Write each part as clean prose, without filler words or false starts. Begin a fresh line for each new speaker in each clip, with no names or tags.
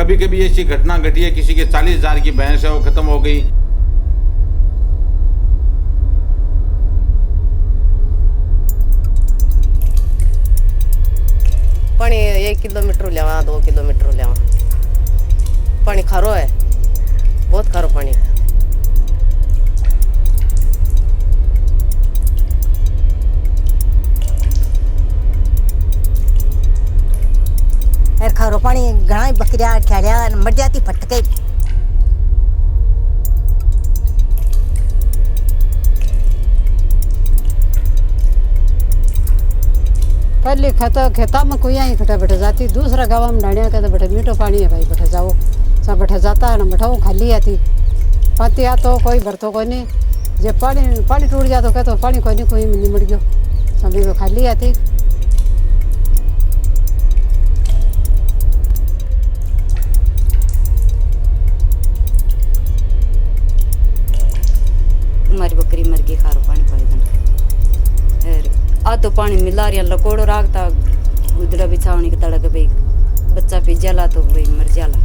कभी कभी ऐसी घटना घटी है, किसी के 40,000 की भैंस है वो खत्म हो गई।
पानी 1 किलोमीटर लेवा 2 किलोमीटर लेवा पानी खारो है, बहुत खारो पानी है।
खारो पानी घना बकरिया ठहरिया मर जाती फटके।
पहले खेता में कोई आई खटा बैठे जाती, दूसरा गाँव में डाणिया कहते बैठे मीठो पानी है भाई बैठे जाओ, सब बैठे जाता है ना बैठा वो खाली आती पाती आ तो कोई भरतो कोई नहीं, जब पानी टूट जाता कहते पानी कोई नहीं, कोई नहीं मर गयो, सभी को खाली आती।
हमारी बकरी मर गई खारो पानी पाई दिन आ तो पानी मिला रहा लकोड़ो रागता गुदड़ा बिछावनी के तड़क भाई बच्चा पी जाला तो भाई मर जाला।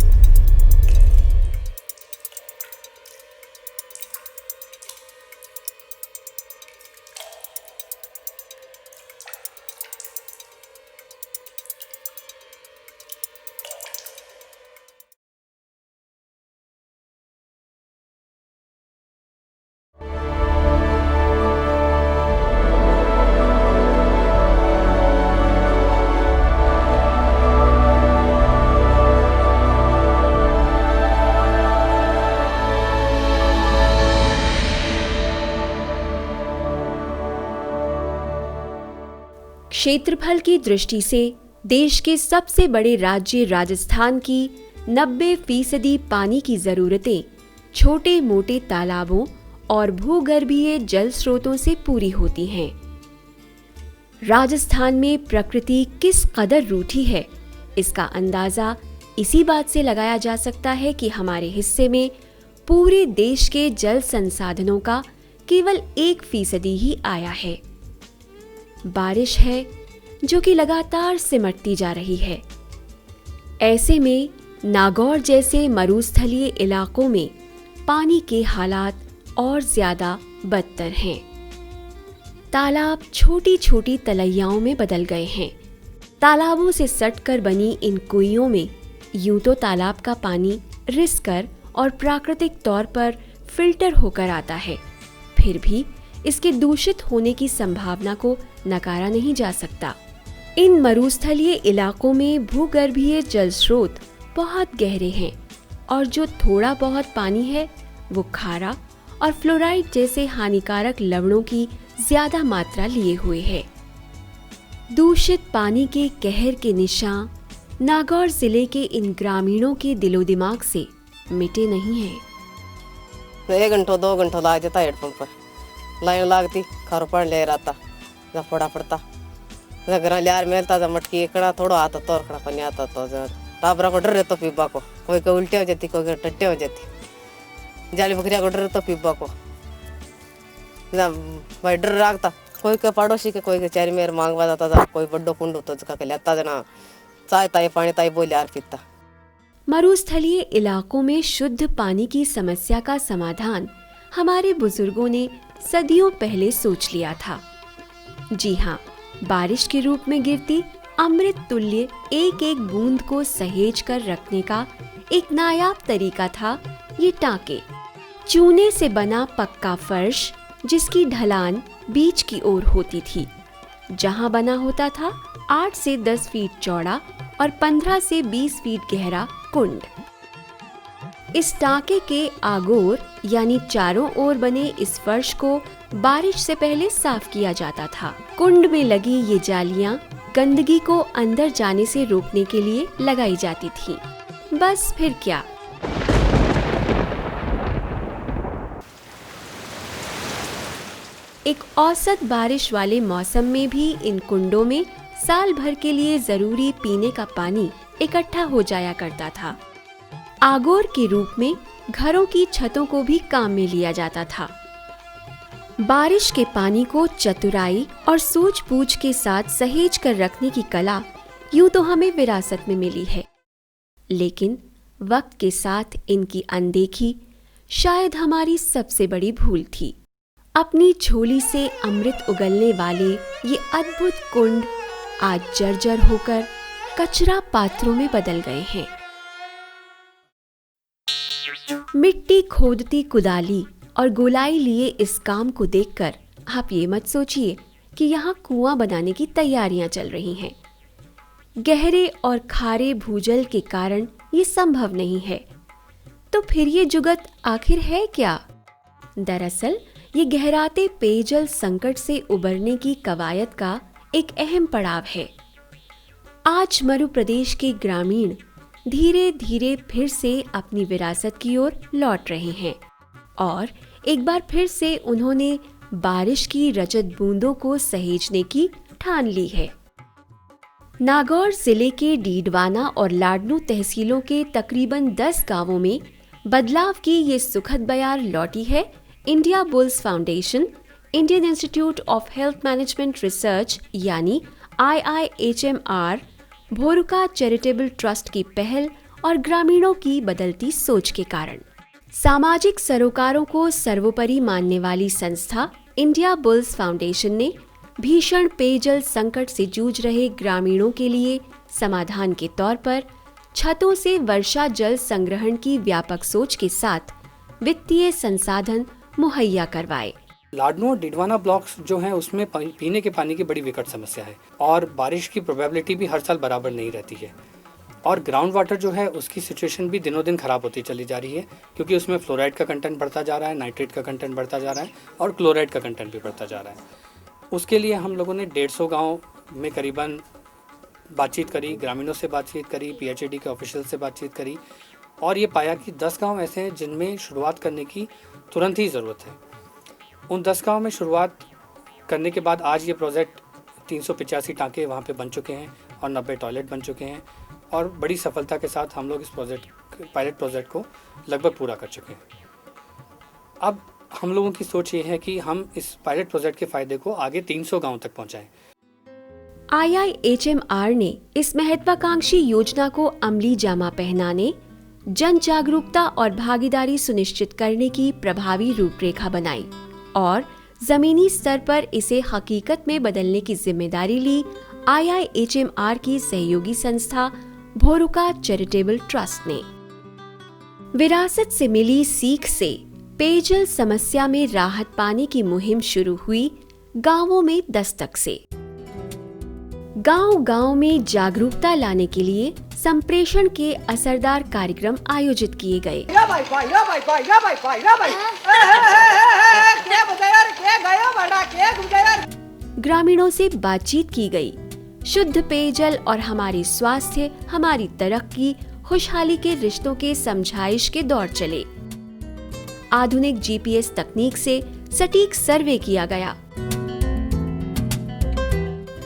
क्षेत्रफल की दृष्टि से देश के सबसे बड़े राज्य राजस्थान की 90% पानी की जरूरतें छोटे मोटे तालाबों और भूगर्भीय जल स्रोतों से पूरी होती हैं। राजस्थान में प्रकृति किस कदर रूठी है, इसका अंदाजा इसी बात से लगाया जा सकता है कि हमारे हिस्से में पूरे देश के जल संसाधनों का केवल 1% ही आया है। बारिश है जो कि लगातार सिमटती जा रही है। ऐसे में नागौर जैसे मरुस्थलीय इलाकों में पानी के हालात और ज्यादा बदतर हैं। तालाब छोटी छोटी तलैयाओं में बदल गए हैं। तालाबों से सटकर बनी इन कुइयों में यूं तो तालाब का पानी रिसकर और प्राकृतिक तौर पर फिल्टर होकर आता है, फिर भी इसके दूषित होने की संभावना को नकारा नहीं जा सकता। इन मरुस्थलीय इलाकों में भूगर्भीय जल स्रोत बहुत गहरे हैं और जो थोड़ा बहुत पानी है वो खारा और फ्लोराइड जैसे हानिकारक लवणों की ज्यादा मात्रा लिए हुए है। दूषित पानी के कहर के निशान नागौर जिले के इन ग्रामीणों के दिलो दिमाग से मिटे नहीं हैं।
1 घंटा 2 घंटा लग जाता हेडपंप पर, लाइन लागती खारो पानी ले रहता जब पड़ा पड़ता घर लियार मेलता जब मटकी एकड़ा थोड़ा आता तो खड़ा पानी आता तो टाबरा को डर रहता पीबा को, कोई को उल्टी हो जाती कोई टट्टे हो जाती, जाली बकरिया को डर रहता पीबा को भाई डर रागता, कोई के पड़ोसी के कोई के चारी मेर मांगवा जाता था, कोई बड्डो कुंड होता जिसका लेता जना चाय ताई पानी ताई बोल यार पीता।
मरुस्थलीय इलाकों में शुद्ध पानी की समस्या का समाधान हमारे बुजुर्गों ने सदियों पहले सोच लिया था। जी हाँ, बारिश के रूप में गिरती अमृत तुल्य एक एक बूंद को सहेज कर रखने का एक नायाब तरीका था ये टांके। चूने से बना पक्का फर्श जिसकी ढलान बीच की ओर होती थी, जहां बना होता था 8 से 10 फीट चौड़ा और 15 से 20 फीट गहरा कुंड। इस टांके के आगोर यानी चारों ओर बने इस फर्श को बारिश से पहले साफ किया जाता था। कुंड में लगी ये जालियां गंदगी को अंदर जाने से रोकने के लिए लगाई जाती थी। बस फिर क्या, एक औसत बारिश वाले मौसम में भी इन कुंडों में साल भर के लिए जरूरी पीने का पानी इकट्ठा हो जाया करता था। आगोर के रूप में घरों की छतों को भी काम में लिया जाता था। बारिश के पानी को चतुराई और सूझबूझ के साथ सहेज कर रखने की कला यूं तो हमें विरासत में मिली है, लेकिन वक्त के साथ इनकी अनदेखी शायद हमारी सबसे बड़ी भूल थी। अपनी झोली से अमृत उगलने वाले ये अद्भुत कुंड आज जर्जर होकर कचरा पात्रों में बदल गए हैं। मिट्टी खोदती कुदाली और गोलाई लिए इस काम को देखकर आप ये मत सोचिए कि यहाँ कुआं बनाने की तैयारियां चल रही हैं। गहरे और खारे भूजल के कारण ये संभव नहीं है। तो फिर ये जुगत आखिर है क्या? दरअसल ये गहराते पेयजल संकट से उबरने की कवायद का एक अहम पड़ाव है। आज मरु प्रदेश के ग्रामीण धीरे धीरे फिर से अपनी विरासत की ओर लौट रहे हैं और एक बार फिर से उन्होंने बारिश की रजत बूंदों को सहेजने की ठान ली है। नागौर जिले के डीडवाना और लाडनू तहसीलों के तकरीबन 10 गांवों में बदलाव की ये सुखद बयार लौटी है India bulls foundation, Indian institute of health management research यानी IIHMR, भोरुका चैरिटेबल ट्रस्ट की पहल और ग्रामीणों की बदलती सोच के कारण। सामाजिक सरोकारों को सर्वोपरि मानने वाली संस्था इंडिया बुल्स फाउंडेशन ने भीषण पेयजल संकट से जूझ रहे ग्रामीणों के लिए समाधान के तौर पर छतों से वर्षा जल संग्रहण की व्यापक सोच के साथ वित्तीय संसाधन मुहैया करवाए।
लाडनू और डिडवाना ब्लॉक्स जो हैं उसमें पीने के पानी की बड़ी विकट समस्या है और बारिश की प्रोबेबिलिटी भी हर साल बराबर नहीं रहती है और ग्राउंड वाटर जो है उसकी सिचुएशन भी दिनों दिन ख़राब होती चली जा रही है क्योंकि उसमें फ्लोराइड का कंटेंट बढ़ता जा रहा है, नाइट्रेट का कंटेंट बढ़ता जा रहा है और क्लोराइड का कंटेंट भी बढ़ता जा रहा है। उसके लिए हम लोगों ने 150 गाँव में करीबन बातचीत करी, ग्रामीणों से बातचीत करी, PHAD के ऑफिशियल से बातचीत करी और ये पाया कि 10 गाँव ऐसे हैं जिनमें शुरुआत करने की तुरंत ही ज़रूरत है। उन 10 गाँव में शुरुआत करने के बाद आज ये प्रोजेक्ट 385 टाँके वहाँ पे बन चुके हैं और 90 टॉयलेट बन चुके हैं और बड़ी सफलता के साथ हम लोग इस पायलट प्रोजेक्ट को लगभग पूरा कर चुके हैं। अब हम लोगों की सोच ये है कि हम इस पायलट प्रोजेक्ट के फ़ायदे को आगे 300 गाँव तक पहुँचाएँ।
IIHMR ने इस महत्वाकांक्षी योजना को अमली जामा पहनाने, जन जागरूकता और भागीदारी सुनिश्चित करने की प्रभावी रूपरेखा बनाई और जमीनी स्तर पर इसे हकीकत में बदलने की जिम्मेदारी ली IIHMR की सहयोगी संस्था भोरुका चैरिटेबल ट्रस्ट ने। विरासत से मिली सीख से पेयजल समस्या में राहत पाने की मुहिम शुरू हुई गांवों में दस्तक से। गांव-गांव में जागरूकता लाने के लिए संप्रेषण के असरदार कार्यक्रम आयोजित किए गए। ग्रामीणों से बातचीत की गई। शुद्ध पेयजल और हमारी स्वास्थ्य, हमारी तरक्की, खुशहाली के रिश्तों के समझाइश के दौर चले। आधुनिक GPS तकनीक से सटीक सर्वे किया गया।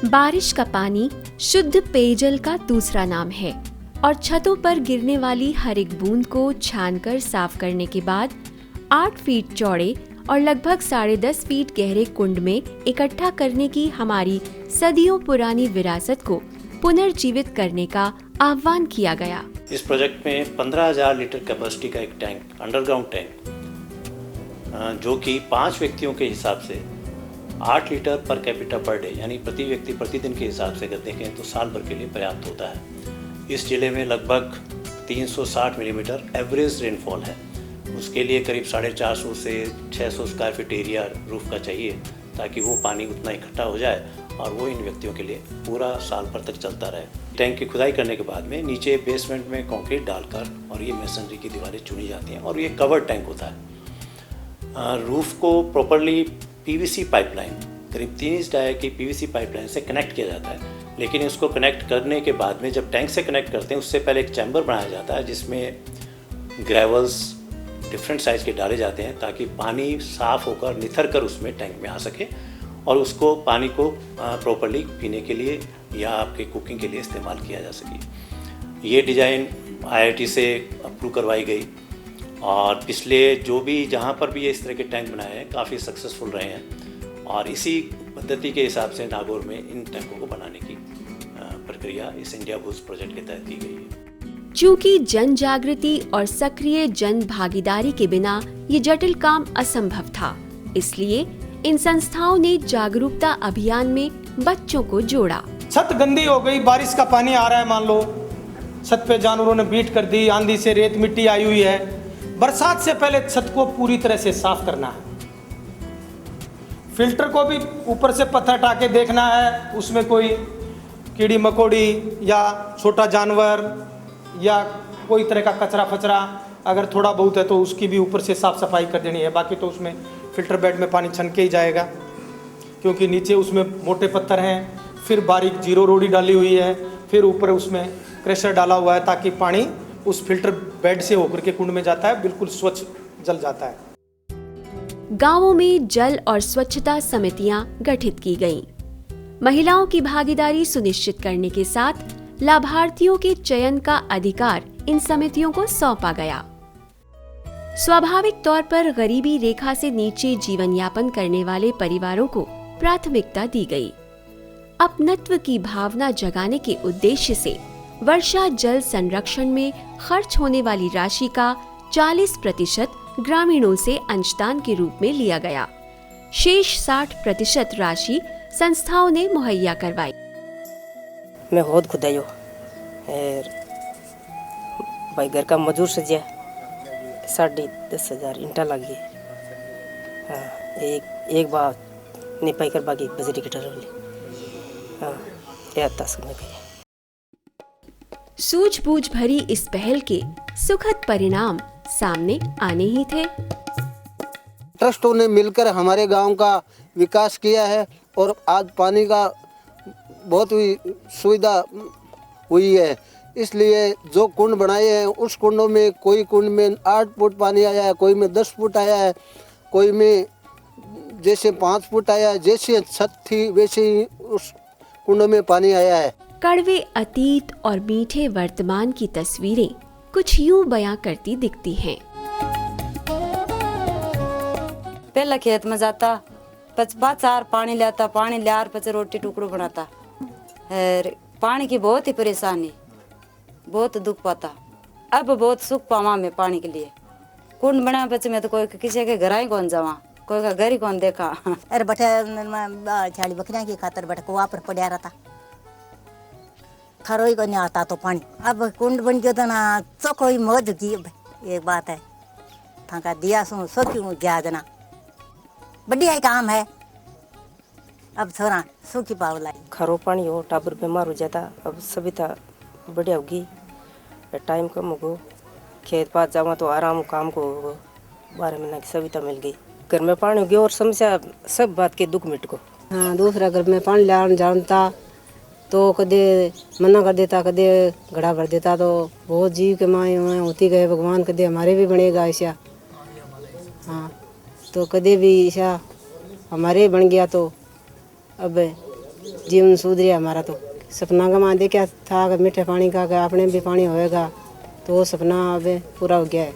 बारिश का पानी शुद्ध पेयजल का दूसरा नाम है और छतों पर गिरने वाली हर एक बूंद को छानकर साफ करने के बाद 8 फीट चौड़े और लगभग 10.5 फीट गहरे कुंड में इकट्ठा करने की हमारी सदियों पुरानी विरासत को पुनर्जीवित करने का आह्वान किया गया।
इस प्रोजेक्ट में 15,000 लीटर कैपेसिटी का एक टैंक, अंडरग्राउंड टैंक, जो कि 5 व्यक्तियों के हिसाब से 8 litre per capita per day यानी प्रति व्यक्ति प्रतिदिन के हिसाब से अगर देखें तो साल भर के लिए पर्याप्त होता है। इस जिले में लगभग 360 मिलीमीटर एवरेज रेनफॉल है। उसके लिए करीब 450 से 600 स्क्वायर फीट एरिया रूफ का चाहिए ताकि वो पानी उतना इकट्ठा हो जाए और वो इन व्यक्तियों के लिए पूरा साल भर तक चलता रहे। टैंक की खुदाई करने के बाद में नीचे बेसमेंट में कंक्रीट डालकर और ये मेसनरी की दीवारें चुनी जाती हैं और ये कवर्ड टैंक होता है। रूफ को प्रॉपरली PVC पाइपलाइन, करीब 3 इंच डाया की PVC पाइपलाइन से कनेक्ट किया जाता है। लेकिन इसको कनेक्ट करने के बाद में जब टैंक से कनेक्ट करते हैं उससे पहले एक चैम्बर बनाया जाता है जिसमें ग्रेवल्स डिफरेंट साइज़ के डाले जाते हैं ताकि पानी साफ़ होकर निथर कर उसमें टैंक में आ सके और उसको पानी को प्रॉपरली पीने के लिए या आपके कुकिंग के लिए इस्तेमाल किया जा सके। ये डिज़ाइन IIT से अप्रूव करवाई गई और पिछले जो भी जहाँ पर भी ये इस तरह के टैंक बनाए हैं काफ़ी सक्सेसफुल रहे हैं और इसी पद्धति के हिसाब से नागौर में इन टैंकों को बनाने की प्रक्रिया इस इंडिया बुल्स प्रोजेक्ट के तहत की गई है।
चूंकि जन जागृति और सक्रिय जन भागीदारी के बिना ये जटिल काम असंभव था, इसलिए इन संस्थाओं ने जागरूकता अभियान में बच्चों को जोड़ा।
छत गंदी हो गई, बारिश का पानी आ रहा है, मान लो छत पे जानवरों ने बीट कर दी, आंधी से रेत मिट्टी आई हुई है, बरसात से पहले छत को पूरी तरह से साफ करना है। फिल्टर को भी ऊपर से पत्थर हटा के देखना है, उसमें कोई कीड़ी मकोड़ी या छोटा जानवर या कोई तरह का कचरा फचरा अगर थोड़ा बहुत है तो उसकी भी ऊपर से साफ सफाई कर देनी है। बाकी तो उसमें फिल्टर बेड में पानी छन के ही जाएगा, क्योंकि नीचे उसमें मोटे पत्थर हैं, फिर बारीक जीरो रोड़ी डाली हुई है, फिर ऊपर उसमें क्रेशर डाला हुआ है, ताकि पानी उस फिल्टर बेड से होकर के कुंड में जाता है, बिल्कुल स्वच्छ जल जाता है।
गांवों में जल और स्वच्छता समितियां गठित की गईं। महिलाओं की भागीदारी सुनिश्चित करने के साथ लाभार्थियों के चयन का अधिकार इन समितियों को सौंपा गया। स्वाभाविक तौर पर गरीबी रेखा से नीचे जीवन यापन करने वाले परिवारों को प्राथमिकता दी गई। अपनत्व की भावना जगाने के उद्देश्य से वर्षा जल संरक्षण में खर्च होने वाली राशि का 40% ग्रामीणों से अंशदान के रूप में लिया गया। शेष 60% राशि संस्थाओं ने मुहैया करवाई।
मैं खुद खुदाई हूँ भाई, घर का मजदूर से जो 10,500 ईंटा लगी है। हाँ, एक बार नहीं पाई कर बाकी बजरी की टरोली। हाँ, ये 10 में गई।
सूझबूझ भरी इस पहल के सुखद परिणाम सामने आने ही थे।
ट्रस्टों ने मिलकर हमारे गांव का विकास किया है और आज पानी का बहुत ही सुविधा हुई है। इसलिए जो कुंड बनाए हैं उस कुंडों में कोई कुंड में 8 फुट पानी आया है, कोई में 10 फुट आया है, कोई में जैसे 5 फुट आया है। जैसे छत थी वैसे ही उस कुंडों में पानी आया है।
कड़वे अतीत और मीठे वर्तमान की तस्वीरें कुछ यूं बयां करती दिखती हैं।
पहला खेत में जाता 5-4 पानी लाता, पानी लार पच रोटी टुकड़ो बनाता। और पानी की बहुत ही परेशानी, बहुत दुख पाता। अब बहुत सुख पावा मैं पानी के लिए। कुंड बना बच में तो कोई किसी के घर ही कौन जावा, कोई का घर ही कौन देखा।
अरे बटे छाली बकरियां की खातर बटे कुआ पर पड़ा रहता, खरो ही को नहीं आता तो पानी। अब कुंड बन गया तो ना तो कोई मौज की। एक बात है थाका दिया सो सोचू जा देना बढ़िया ही काम है। अब थोड़ा सूखी पाव लाई
खरो पानी हो, टाबर बीमार हो जाता। अब सविता बढ़िया होगी, टाइम कम होगो, खेत पास जावा तो आराम काम को होगो। 12 महीना की सविता मिल गई। घर में पानी होगी और समस्या सब बात के दुख मिट को।
हाँ, दूसरा घर में पानी लान जानता तो कदे मना कर देता, कदे घड़ा भर देता। तो बहुत जीव के माए हुए होती गए, भगवान कदे हमारे भी बनेगा ऐसा। हाँ, तो कदे भी ऐसा हमारे बन गया तो अब जीवन सुधरिया हमारा। तो सपना का मान देखा था मीठे पानी का, अपने भी पानी होएगा, तो वो सपना अब पूरा हो गया है।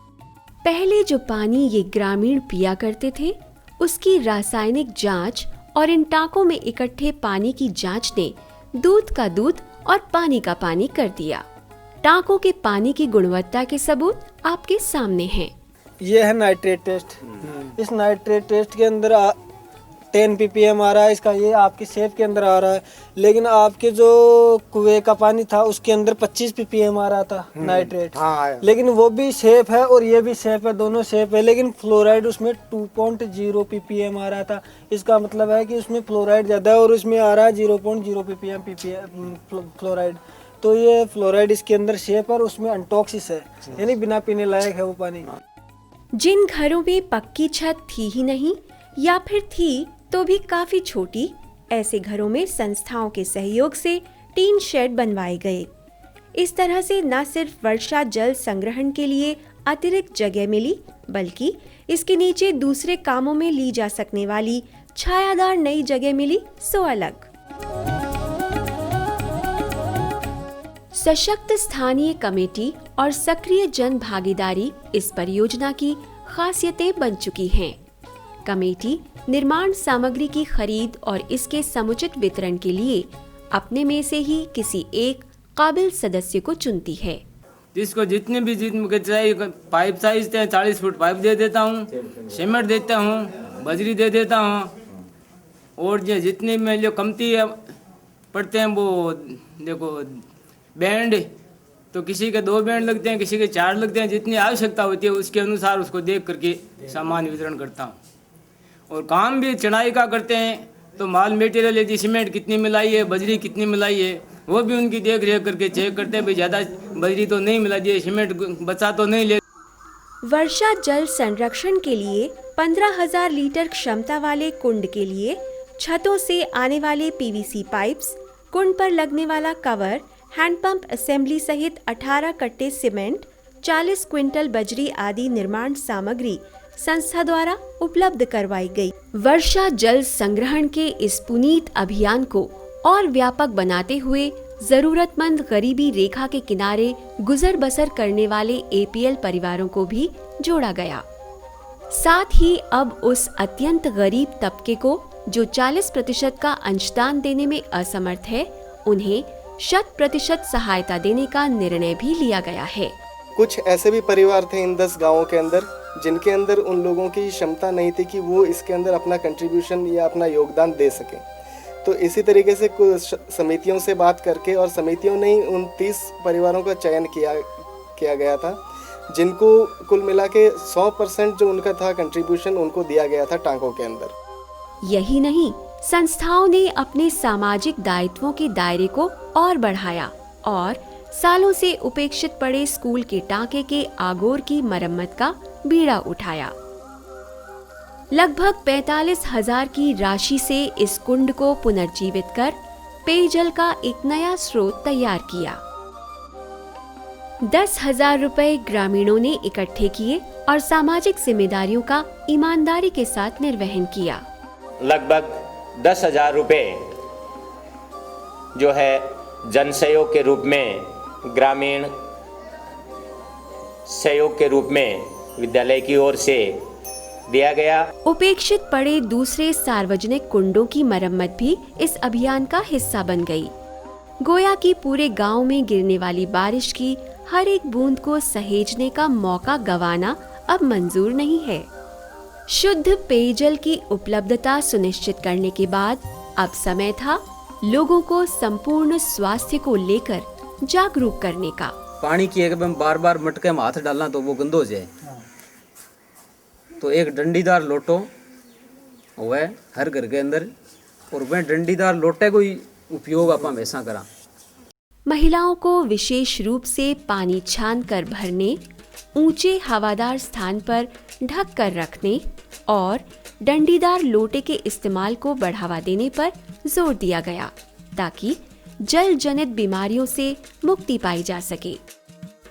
पहले जो पानी ये ग्रामीण पिया करते थे उसकी रासायनिक जांच और इन टांकों में इकट्ठे पानी की जांच ने दूध का दूध और पानी का पानी कर दिया। टांकों के पानी की गुणवत्ता के सबूत आपके सामने हैं।
ये है नाइट्रेट टेस्ट। इस नाइट्रेट टेस्ट के अंदर 10 ppm आ रहा है इसका, ये आपकी सेफ के अंदर आ रहा है। लेकिन आपके जो कुएं का पानी था उसके अंदर 25 ppm आ रहा था नाइट्रेट। लेकिन वो भी सेफ है और ये भी सेफ है, दोनों सेफ है। लेकिन फ्लोराइड उसमें 2.0 ppm आ रहा था। इसका मतलब है कि उसमें फ्लोराइड ज़्यादा है और उसमें आ रहा है 0.0 ppm फ्लोराइड। तो ये फ्लोराइड इसके अंदर सेफ है और उसमें अनटॉक्सिस है, यानी बिना पीने लायक है वो पानी।
जिन घरों में पक्की छत थी ही नहीं या फिर थी तो भी काफी छोटी, ऐसे घरों में संस्थाओं के सहयोग से टीन शेड बनवाए गए। इस तरह से न सिर्फ वर्षा जल संग्रहण के लिए अतिरिक्त जगह मिली, बल्कि इसके नीचे दूसरे कामों में ली जा सकने वाली छायादार नई जगह मिली सो अलग। सशक्त स्थानीय कमेटी और सक्रिय जन भागीदारी इस परियोजना की खासियतें बन चुकी हैं। कमेटी निर्माण सामग्री की खरीद और इसके समुचित वितरण के लिए अपने में से ही किसी एक काबिल सदस्य को चुनती है।
इसको जितनी भी चाहिए पाइप साइज 40 फुट पाइप दे देता हूँ, सीमेंट देता हूँ, बजरी दे देता हूँ, और जो जितनी में जो कमती पड़ते हैं वो देखो बैंड, तो किसी के 2 बैंड लगते हैं, किसी के 4 लगते हैं, जितनी आवश्यकता होती है उसके अनुसार उसको देख करके सामान वितरण करता हूँ। और काम भी चढ़ाई का करते हैं, तो माल मटेरियल यदि सीमेंट कितनी मिलाई है, बजरी कितनी मिलाई है, वो भी उनकी देख रेख करके चेक करते हैं, भाई ज़्यादा बजरी तो नहीं मिला दी, सीमेंट बचा तो नहीं ले।
वर्षा जल संरक्षण के लिए 15,000 लीटर क्षमता वाले कुंड के लिए छतों से आने वाले पीवीसी पाइप्स, कुंड पर लगने वाला कवर, हैंडपंप असेंबली सहित 18 कट्टे सीमेंट, 40 क्विंटल बजरी आदि निर्माण सामग्री संस्था द्वारा उपलब्ध करवाई गई। वर्षा जल संग्रहण के इस पुनीत अभियान को और व्यापक बनाते हुए जरूरतमंद गरीबी रेखा के किनारे गुजर बसर करने वाले एपीएल परिवारों को भी जोड़ा गया। साथ ही अब उस अत्यंत गरीब तबके को जो 40% का अंशदान देने में असमर्थ है, उन्हें 100% सहायता देने का निर्णय भी लिया गया है।
कुछ ऐसे भी परिवार थे इन 10 गांवों के अंदर जिनके अंदर उन लोगों की क्षमता नहीं थी कि वो इसके अंदर अपना कंट्रीब्यूशन या अपना योगदान दे सकें। तो इसी तरीके से कुछ समितियों से बात करके, और समितियों ने ही उन 30 परिवारों का चयन किया गया था, जिनको कुल मिला के 100% जो उनका था कंट्रीब्यूशन उनको दिया गया था टांकों के अंदर।
यही नहीं, संस्थाओं ने अपने सामाजिक दायित्वों के दायरे को और बढ़ाया और सालों से उपेक्षित पड़े स्कूल के टांके के आगोर की मरम्मत का बीड़ा उठाया। लगभग 45,000 की राशि से इस कुंड को पुनर्जीवित कर पेयजल का एक नया स्रोत तैयार किया। 10,000 रुपए ग्रामीणों ने इकट्ठे किए और सामाजिक जिम्मेदारियों का ईमानदारी के साथ निर्वहन किया।
लगभग 10,000 रुपए जो है जन सहयोग के रूप में, ग्रामीण सहयोग के रूप में विद्यालय की ओर से दिया गया।
उपेक्षित पड़े दूसरे सार्वजनिक कुंडों की मरम्मत भी इस अभियान का हिस्सा बन गई। गोया कि पूरे गांव में गिरने वाली बारिश की हर एक बूंद को सहेजने का मौका गंवाना अब मंजूर नहीं है। शुद्ध पेयजल की उपलब्धता सुनिश्चित करने के बाद अब समय था लोगों को संपूर्ण स्वास्थ्य को लेकर जागरूक करने का।
पानी की एक बार बार मटके में हाथ डालना तो वो गंदा हो जाए, तो एक डंडीदार लोटो वह हर घर के अंदर, और वह डंडीदार लोटे को ही उपयोग आप हमेशा करा।
महिलाओं को विशेष रूप से पानी छान कर भरने, ऊंचे हवादार स्थान पर ढक कर रखने और डंडीदार लोटे के इस्तेमाल को बढ़ावा देने पर जोर दिया गया, ताकि जल जनित बीमारियों से मुक्ति पाई जा सके।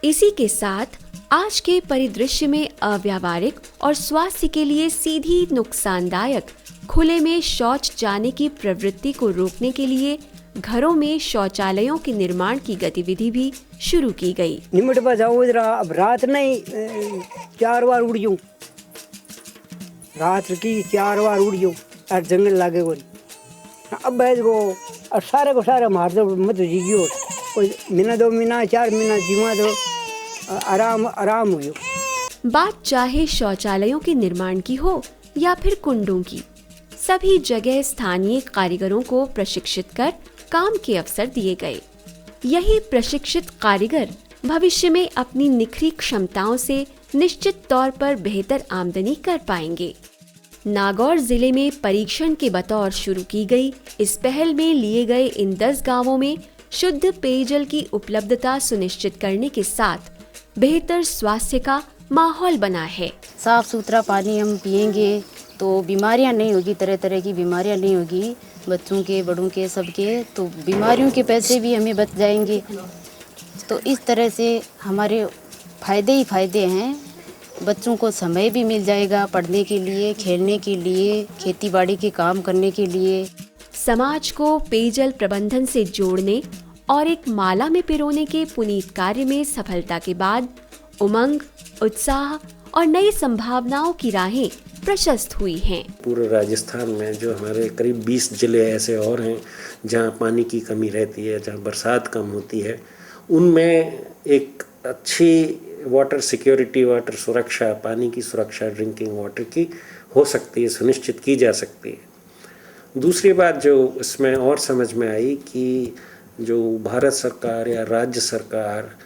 इसी के साथ आज के परिदृश्य में अव्यावहारिक और स्वास्थ्य के लिए सीधी नुकसानदायक खुले में शौच जाने की प्रवृत्ति को रोकने के लिए घरों में शौचालयों के निर्माण की गतिविधि भी शुरू की गई।
निमट पर जाओ इधर, अब रात नहीं 4 बार उड़ जाऊं, रात की 4 बार उड़ जाऊं और जंगल लागे कोई अब बैठ गो और सारे को सारे मार दो, मत जीगियो कोई महीना 2 महीना 4 महीना जीवा दो, आराम हो गयो।
बात चाहे शौचालयों के निर्माण की हो या फिर कुंडों की, सभी जगह स्थानीय कारीगरों को प्रशिक्षित कर काम के अवसर दिए गए। यही प्रशिक्षित कारीगर भविष्य में अपनी निखरी क्षमताओं से निश्चित तौर पर बेहतर आमदनी कर पाएंगे। नागौर जिले में परीक्षण के बतौर शुरू की गई इस पहल में लिए गए इन 10 गांवों में शुद्ध पेयजल की उपलब्धता सुनिश्चित करने के साथ बेहतर स्वास्थ्य का माहौल बना है।
साफ सुथरा पानी हम पिएंगे तो बीमारियां नहीं होगी, तरह तरह की बीमारियां नहीं होगी, बच्चों के बड़ों के सबके, तो बीमारियों के पैसे भी हमें बच जाएंगे। तो इस तरह से हमारे फायदे ही फायदे हैं। बच्चों को समय भी मिल जाएगा पढ़ने के लिए, खेलने के लिए, खेतीबाड़ी के काम करने के लिए।
समाज को पेयजल प्रबंधन से जोड़ने और एक माला में पिरोने के पुनीत कार्य में सफलता के बाद उमंग, उत्साह और नई संभावनाओं की राहें प्रशस्त हुई हैं।
पूरे राजस्थान में जो हमारे करीब 20 जिले ऐसे और हैं जहां पानी की कमी रहती है, जहां बरसात कम होती है, उनमें एक अच्छी वाटर सिक्योरिटी, वाटर सुरक्षा, पानी की सुरक्षा, ड्रिंकिंग वाटर की हो सकती है, सुनिश्चित की जा सकती है। दूसरी बात जो इसमें और समझ में आई कि जो भारत सरकार या राज्य सरकार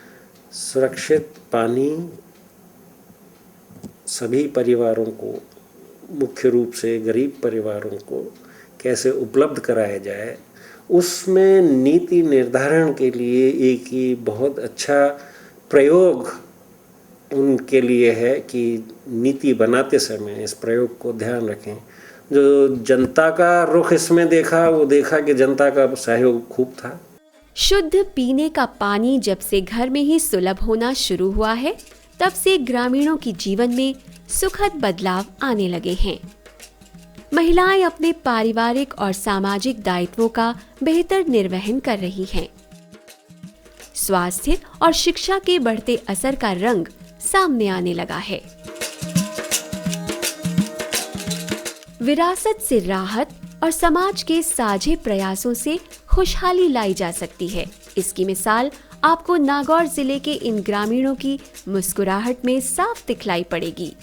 सुरक्षित पानी सभी परिवारों को, मुख्य रूप से गरीब परिवारों को कैसे उपलब्ध कराया जाए, उसमें नीति निर्धारण के लिए एक ही बहुत अच्छा प्रयोग उनके लिए है कि नीति बनाते समय इस प्रयोग को ध्यान रखें। जो जनता का रुख इसमें देखा, वो देखा कि जनता का सहयोग खूब था।
शुद्ध पीने का पानी जब से घर में ही सुलभ होना शुरू हुआ है, तब से ग्रामीणों की जीवन में सुखद बदलाव आने लगे हैं। महिलाएं अपने पारिवारिक और सामाजिक दायित्वों का बेहतर निर्वहन कर रही हैं। स्वास्थ्य और शिक्षा के बढ़ते असर का रंग सामने आने लगा है। विरासत से राहत और समाज के साझे प्रयासों से खुशहाली लाई जा सकती है। इसकी मिसाल आपको नागौर जिले के इन ग्रामीणों की मुस्कुराहट में साफ दिखलाई पड़ेगी।